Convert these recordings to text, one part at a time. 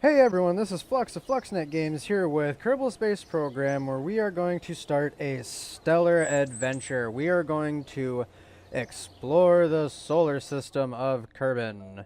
Hey everyone, this is Flux of Fluxnet Games here with Kerbal Space Program, where we are going to start a stellar adventure. We are going to explore the solar system of Kerbin.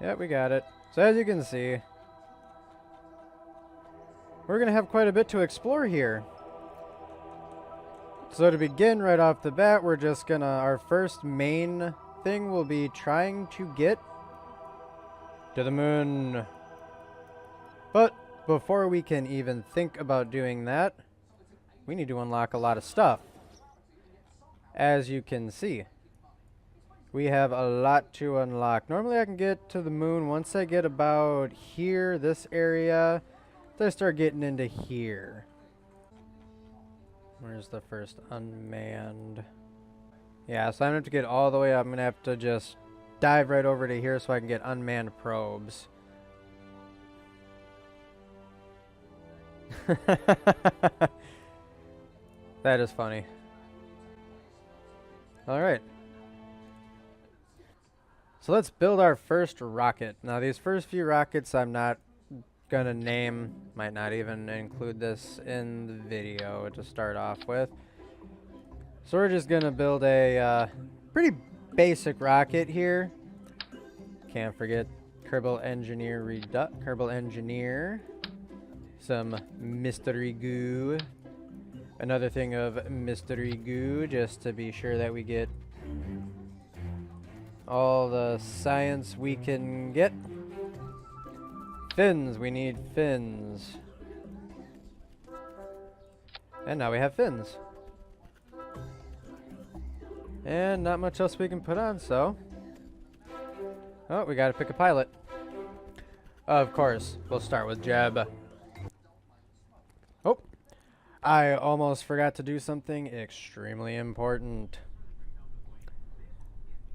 Yep, we got it. So as you can see, we're going to have quite a bit to explore here. So to begin right off the bat, we're just gonna, our first main thing will be trying to get to the moon. But before we can even think about doing that, we need to unlock a lot of stuff. As you can see, we have a lot to unlock. Normally I can get to the moon once I get about here, this area, then I start getting into here. Where's the first unmanned? Yeah, so I'm gonna have to get all the way up. I'm gonna have to just dive right over to here so I can get unmanned probes. That is funny. Alright. So let's build our first rocket. Now these first few rockets I'm not gonna name. Might not even include this in the video to start off with. So we're just gonna build a pretty basic rocket here. Can't forget Kerbal Engineer. Some mystery goo. Another thing of mystery goo, just to be sure that we get all the science we can get. Fins, we need fins. And now we have fins. And not much else we can put on, so. Oh, we gotta pick a pilot. Of course, we'll start with Jeb. Oh, I almost forgot to do something extremely important.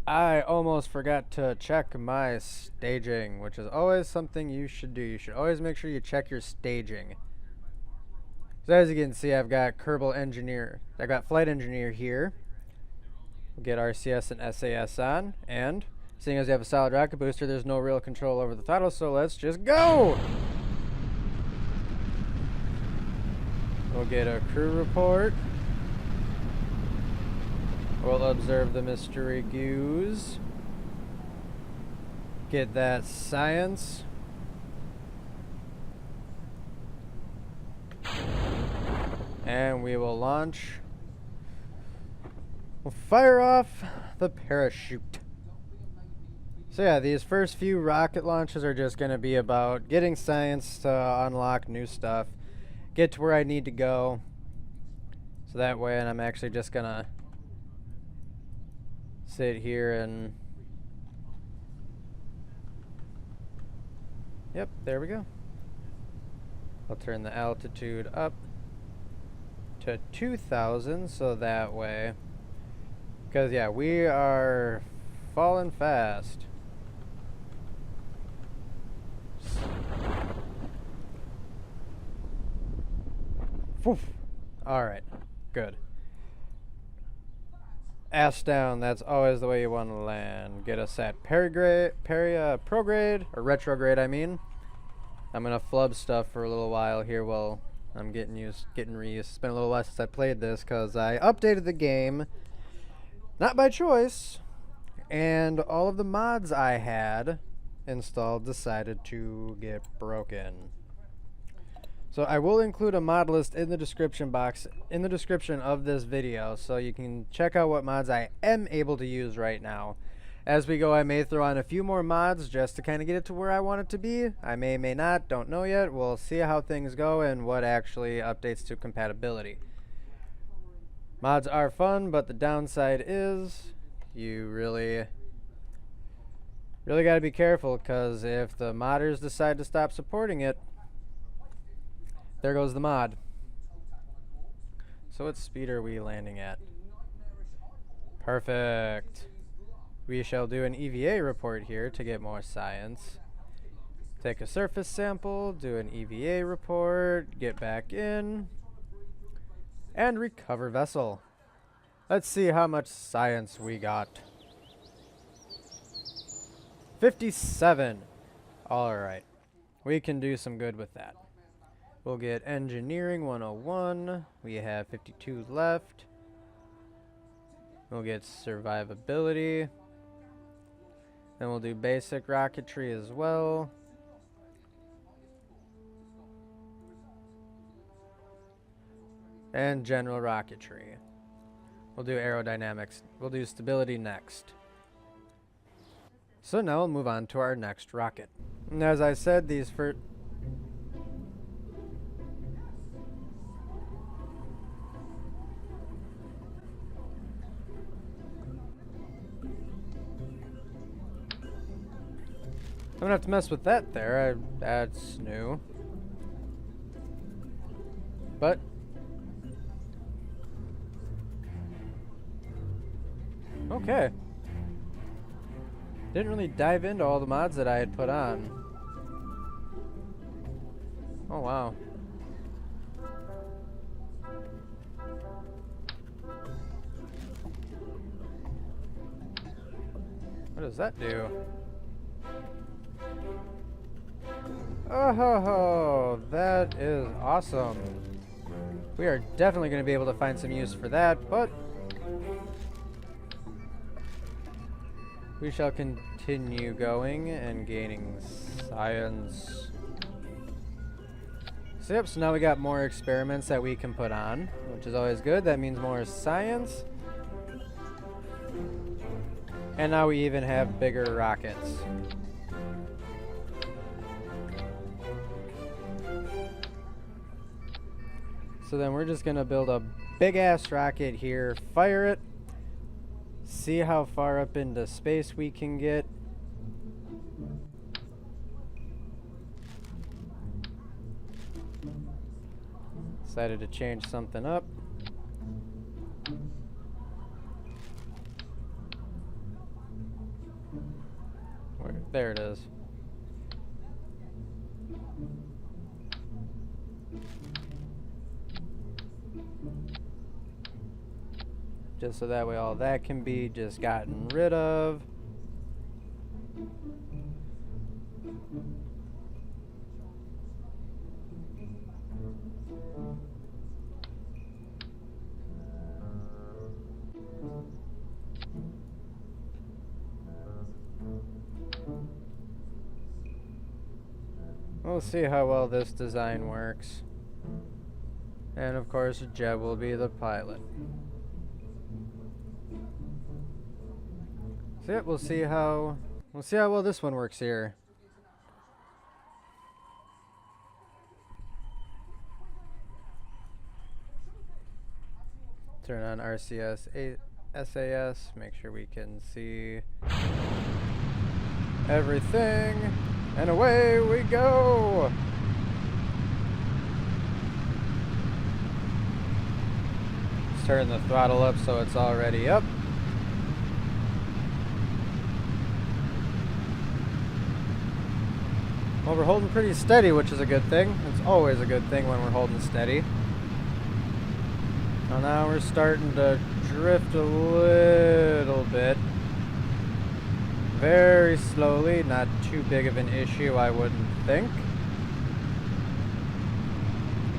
I almost forgot to check my staging, which is always something you should do. You should always make sure you check your staging. So as you can see, I've got Kerbal Engineer. I've got Flight Engineer here. We'll get RCS and SAS on, and seeing as you have a solid rocket booster, there's no real control over the throttle, so let's just go! We'll get a crew report. We'll observe the mystery goos. Get that science. And we will launch. We'll fire off the parachute. So yeah, these first few rocket launches are just going to be about getting science to unlock new stuff. Get to where I need to go. So that way, and I'm actually just going to sit here and... Yep, there we go. I'll turn the altitude up to 2,000 so that way... Because, yeah, we are falling fast. Alright, good. Ass down, that's always the way you want to land. Get us at prograde, or retrograde, I mean. I'm gonna flub stuff for a little while here while I'm getting reused. It's been a little while since I played this because I updated the game, not by choice, and all of the mods I had installed decided to get broken. So I will include a mod list in the description box, in the description of this video, so you can check out what mods I am able to use right now. As we go, I may throw on a few more mods just to kind of get it to where I want it to be. I may not, don't know yet. We'll see how things go and what actually updates to compatibility. Mods are fun, but the downside is you really got to be careful, because if the modders decide to stop supporting it, there goes the mod. So what speed are we landing at? Perfect. We shall do an EVA report here to get more science. Take a surface sample, do an EVA report, get back in, and recover vessel. Let's see how much science we got. 57. Alright. we can do some good with that. We'll get Engineering 101. We have 52 left. We'll get Survivability. Then we'll do Basic Rocketry as well. And General Rocketry. We'll do Aerodynamics. We'll do Stability next. So now we'll move on to our next rocket. And as I said, these first... I'm gonna have to mess with that there. That's new. But... okay. Didn't really dive into all the mods that I had put on. Oh, wow. What does that do? Oh, that is awesome. We are definitely going to be able to find some use for that, but we shall continue going and gaining science. So yep, so now we got more experiments that we can put on, which is always good. That means more science. And now we even have bigger rockets. So then we're just gonna build a big ass rocket here, fire it, see how far up into space we can get. Decided to change something up. There it is. Just so that way all that can be just gotten rid of. We'll see how well this design works. And of course, Jeb will be the pilot. So yep, we'll see how well this one works here. Turn on RCS SAS, make sure we can see everything, and away we go! Let's turn the throttle up so it's already up. Well, we're holding pretty steady, which is a good thing. It's always a good thing when we're holding steady. Well, now we're starting to drift a little bit. Very slowly, not too big of an issue, I wouldn't think.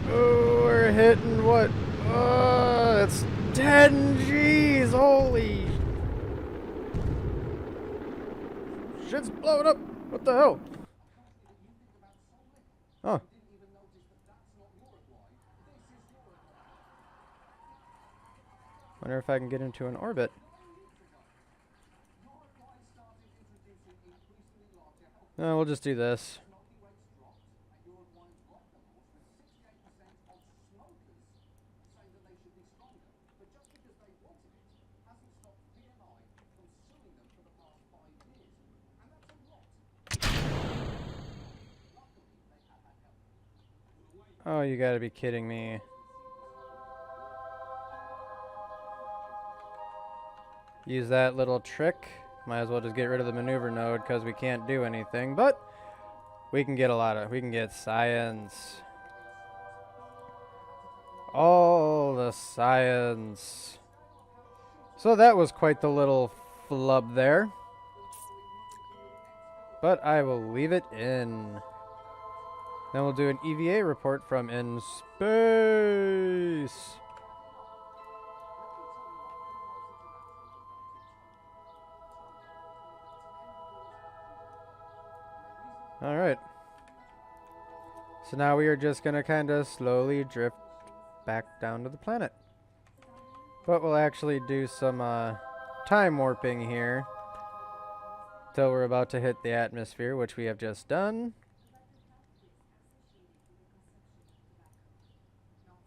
Oh, we're hitting what? Oh, it's 10 G's! Holy! Shit's blowing up! What the hell? Oh. Wonder if I can get into an orbit. No, we'll just do this. Oh, you gotta be kidding me. Use that little trick. Might as well just get rid of the maneuver node because we can't do anything, but we can get we can get science. All the science. So that was quite the little flub there. But I will leave it in. Then we'll do an EVA report from in space. Alright. So now we are just going to kind of slowly drift back down to the planet. But we'll actually do some time warping here till we're about to hit the atmosphere, which we have just done.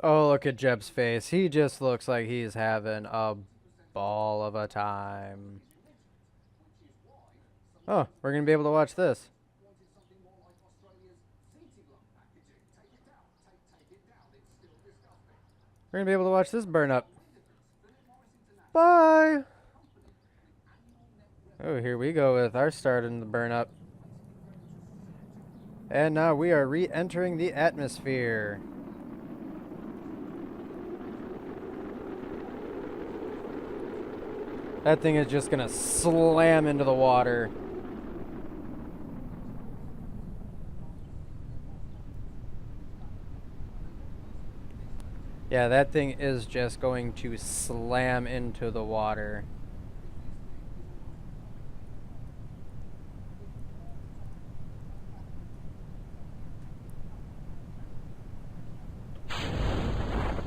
Oh, look at Jeb's face. He just looks like he's having a ball of a time. Oh, we're going to be able to watch this. We're going to be able to watch this burn up. Bye! Oh, here we go with our starting the burn up. And now we are re-entering the atmosphere. That thing is just going to slam into the water. Yeah, that thing is just going to slam into the water.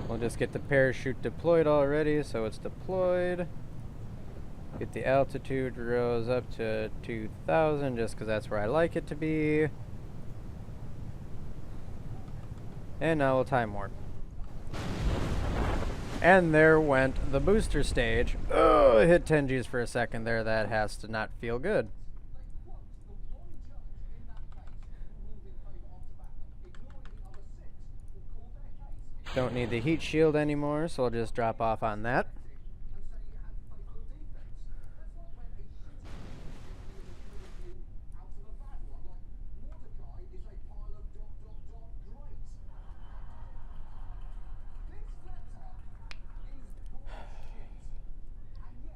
We'll just get the parachute deployed already, so it's deployed. Get the altitude rose up to 2,000 just because that's where I like it to be. And now we'll time warp. And there went the booster stage. Oh, it hit 10 Gs for a second there. That has to not feel good. Don't need the heat shield anymore, so I'll just drop off on that.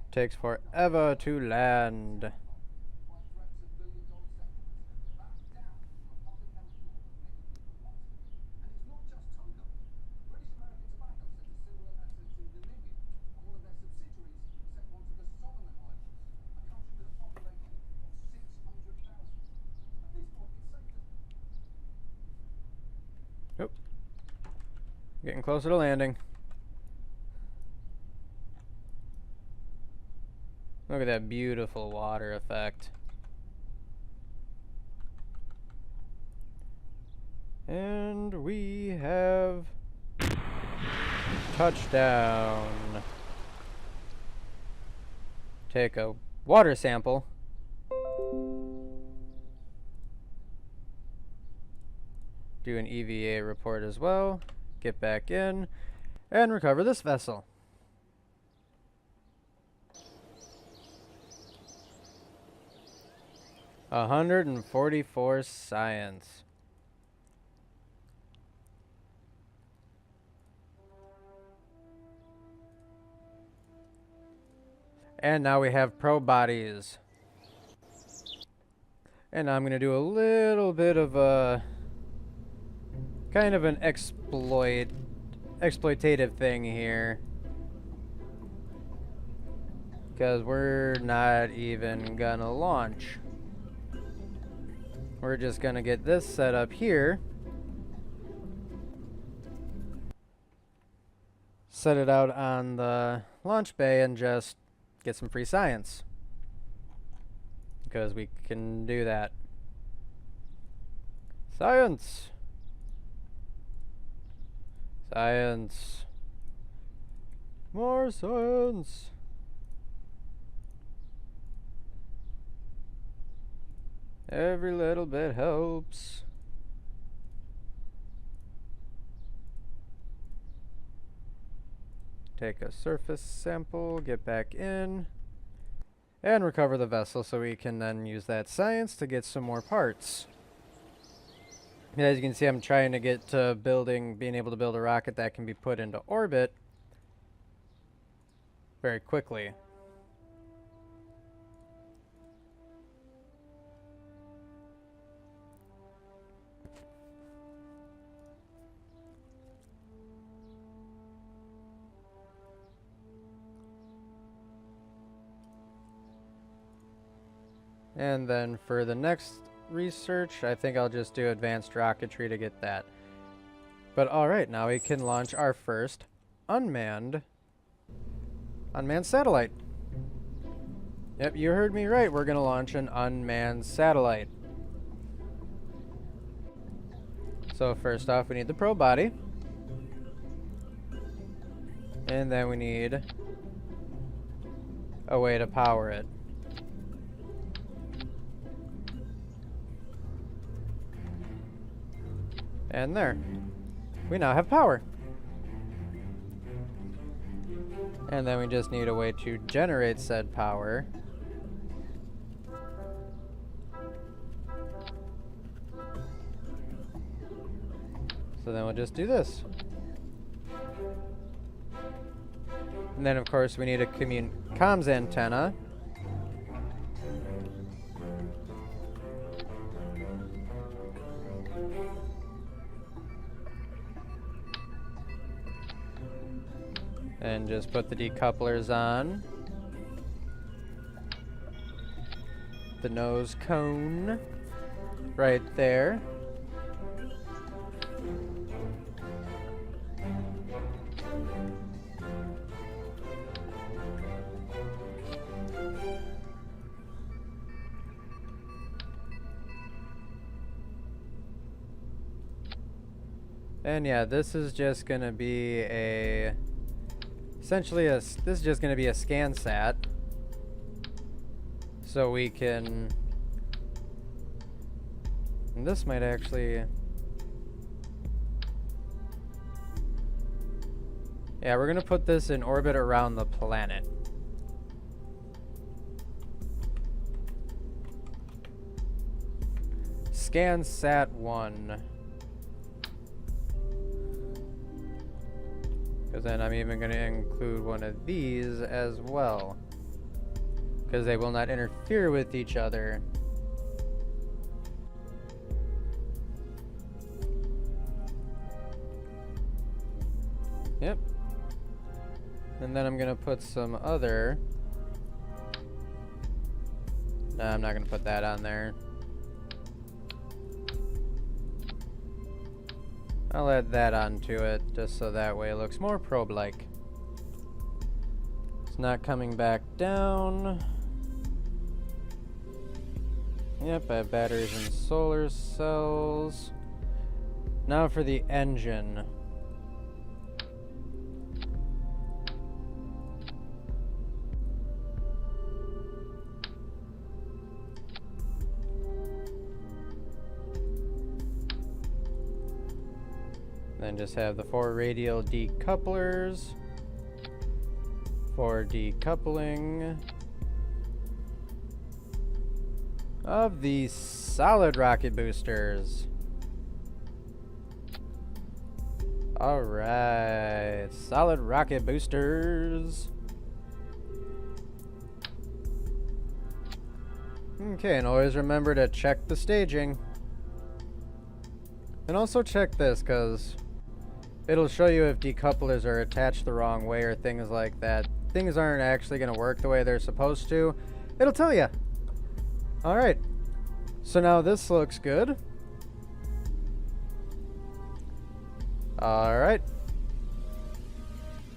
Takes forever to land. Nope. Getting closer to landing. Look at that beautiful water effect. And we have touchdown. Take a water sample. Do an EVA report as well. Get back in and recover this vessel. $144 science. And now we have probe bodies. And now I'm going to do a little bit of a kind of an exploitative thing here. Because we're not even gonna launch. We're just gonna get this set up here. Set it out on the launch bay and just get some free science. Because we can do that. Science! Science. More science. Every little bit helps. Take a surface sample, get back in, and recover the vessel so we can then use that science to get some more parts. As you can see, I'm trying to get to being able to build a rocket that can be put into orbit very quickly. And then for the next research, I think I'll just do advanced rocketry to get that. But alright, now we can launch our first unmanned satellite. Yep, you heard me right. We're going to launch an unmanned satellite. So first off, we need the probe body. And then we need a way to power it. And there. We now have power. And then we just need a way to generate said power. So then we'll just do this. And then of course we need a comms antenna. And just put the decouplers on. The nose cone right there. And yeah, this is just gonna be a this is just going to be a SCANsat, so we can, and this might actually, yeah, we're going to put this in orbit around the planet. SCANsat 1. Because then I'm even going to include one of these as well. Because they will not interfere with each other. Yep. And then I'm going to put some other... No, I'm not going to put that on there. I'll add that onto it, just so that way it looks more probe-like. It's not coming back down. Yep, I have batteries and solar cells. Now for the engine. Then just have the 4 radial decouplers for decoupling of the solid rocket boosters. Alright, solid rocket boosters. Okay, and always remember to check the staging. And also check this, because it'll show you if decouplers are attached the wrong way or things like that. Things aren't actually going to work the way they're supposed to. It'll tell you. Alright. So now this looks good. Alright.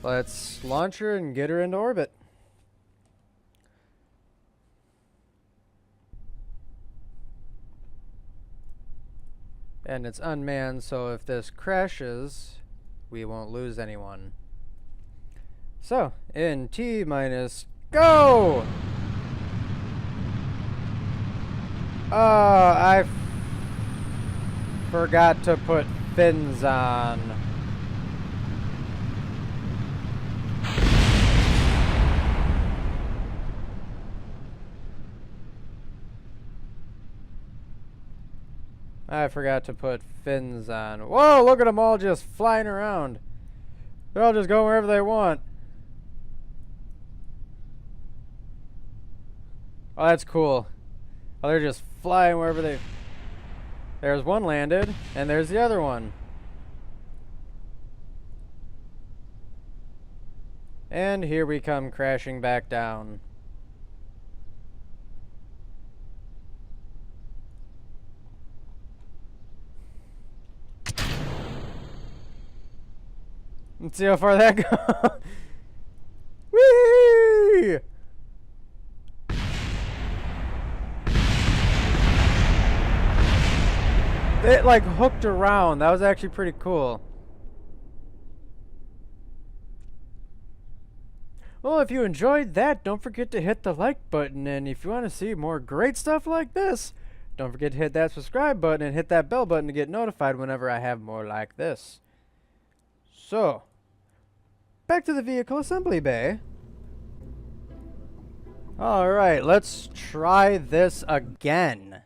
Let's launch her and get her into orbit. And it's unmanned, so if this crashes, we won't lose anyone. So, in T minus go! Oh, I forgot to put fins on. I forgot to put fins on. Whoa, look at them all just flying around. They're all just going wherever they want. Oh, that's cool. Oh, they're just flying wherever they... There's one landed, and there's the other one. And here we come crashing back down. Let's see how far that goes. Whee! It like hooked around. That was actually pretty cool. Well, if you enjoyed that, don't forget to hit the like button. And if you want to see more great stuff like this, don't forget to hit that subscribe button and hit that bell button to get notified whenever I have more like this. So, back to the vehicle assembly bay. Alright, let's try this again.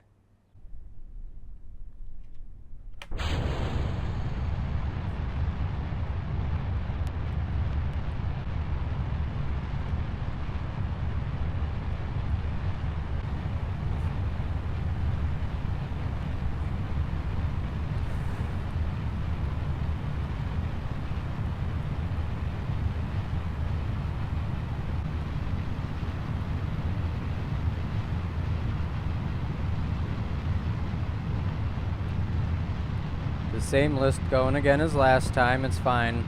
The same list going again as last time, it's fine.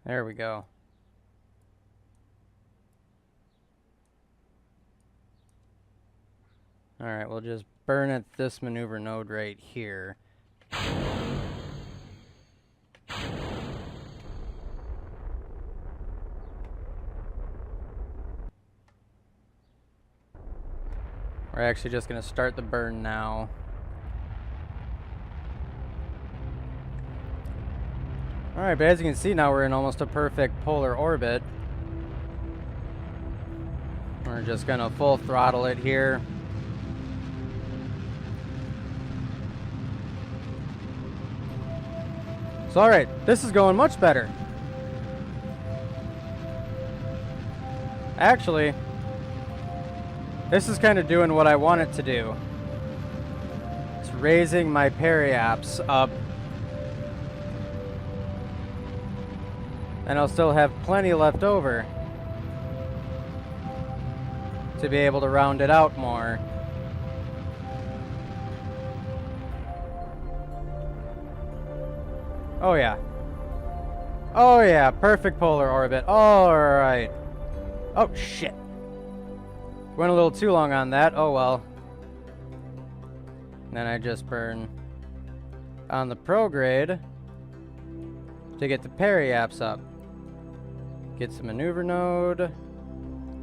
There we go. Alright, we'll just burn at this maneuver node right here. We're actually just going to start the burn now. Alright, but as you can see now we're in almost a perfect polar orbit. We're just going to full throttle it here. So alright, this is going much better. Actually, this is kind of doing what I want it to do. It's raising my periaps up. And I'll still have plenty left over to be able to round it out more. Oh yeah. Oh yeah, perfect polar orbit. Alright. Oh shit. Went a little too long on that. Oh well. Then I just burn on the prograde to get the periaps up. Get the maneuver node.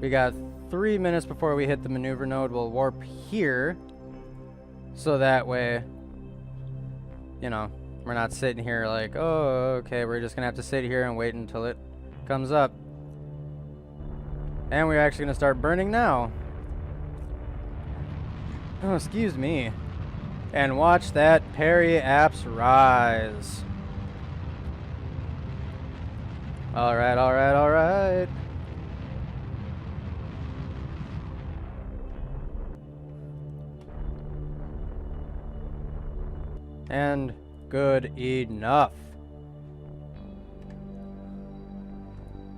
We got 3 minutes before we hit the maneuver node. We'll warp here. So that way, you know, we're not sitting here like, oh, okay, we're just going to have to sit here and wait until it comes up. And we're actually going to start burning now. Oh, excuse me. And watch that periaps rise. Alright, alright, alright. And good enough.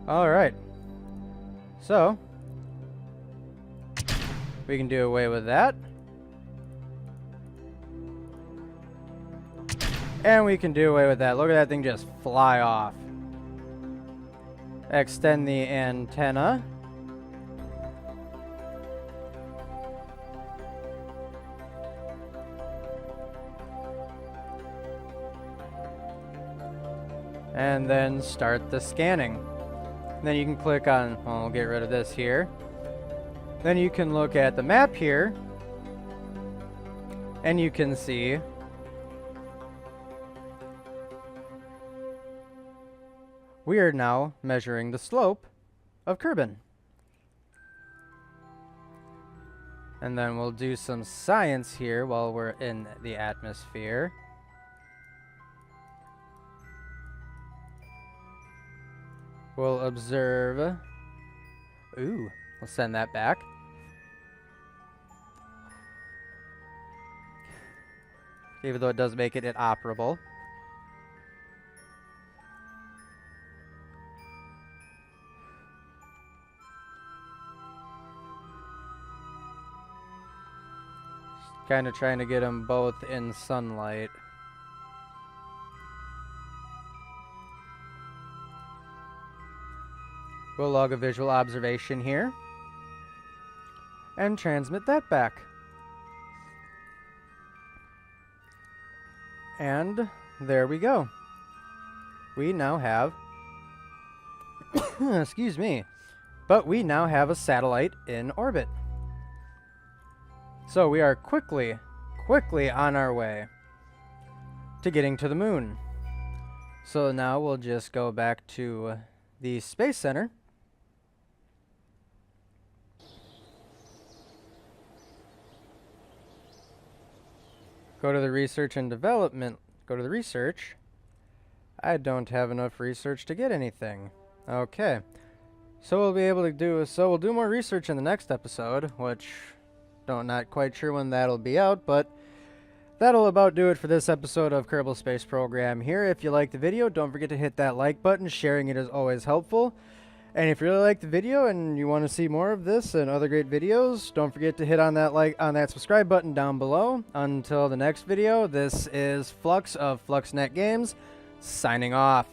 Alright. So, we can do away with that. And we can do away with that. Look at that thing just fly off. Extend the antenna. And then start the scanning. Then you can click on, well, we'll get rid of this here. Then you can look at the map here. And you can see we are now measuring the slope of Kerbin. And then we'll do some science here while we're in the atmosphere. We'll observe. Ooh, we'll send that back. Even though it does make it inoperable. Kind of trying to get them both in sunlight. We'll log a visual observation here and transmit that back. And there we go. We now have, excuse me, but we now have a satellite in orbit. So we are quickly on our way to getting to the moon. So now we'll just go back to the Space Center. Go to the research and development. Go to the research. I don't have enough research to get anything. Okay. So we'll be able to do, we'll do more research in the next episode, which not quite sure when that'll be out, but that'll about do it for this episode of Kerbal Space Program here. If you liked the video, don't forget to hit that like button. Sharing it is always helpful. And if you really like the video and you want to see more of this and other great videos, don't forget to hit on that subscribe button down below. Until the next video, this is Flux of Fluxnet Games, signing off.